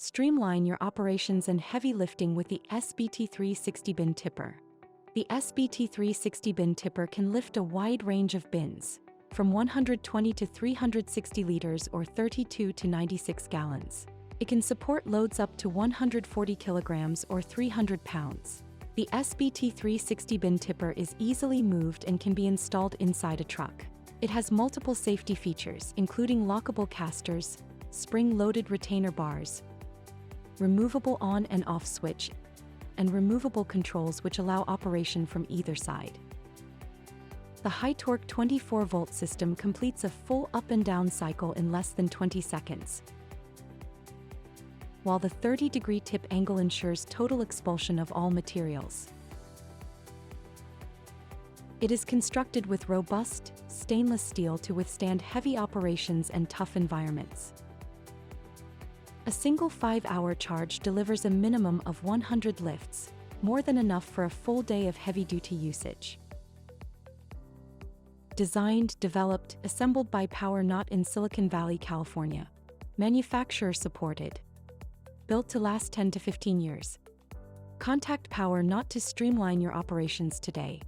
Streamline your operations and heavy lifting with the SBT-360 bin tipper. The SBT-360 bin tipper can lift a wide range of bins, from 120 to 360 liters or 32 to 96 gallons. It can support loads up to 140 kilograms or 300 pounds. The SBT-360 bin tipper is easily moved and can be installed inside a truck. It has multiple safety features, including lockable casters, spring-loaded retainer bars, removable on and off switch, and removable controls which allow operation from either side. The high-torque 24-volt system completes a full up and down cycle in less than 20 seconds, while the 30-degree tip angle ensures total expulsion of all materials. It is constructed with robust, stainless steel to withstand heavy operations and tough environments. A single 5-hour charge delivers a minimum of 100 lifts, more than enough for a full day of heavy-duty usage. Designed, developed, assembled by Power Knot in Silicon Valley, California. Manufacturer supported. Built to last 10 to 15 years. Contact Power Knot to streamline your operations today.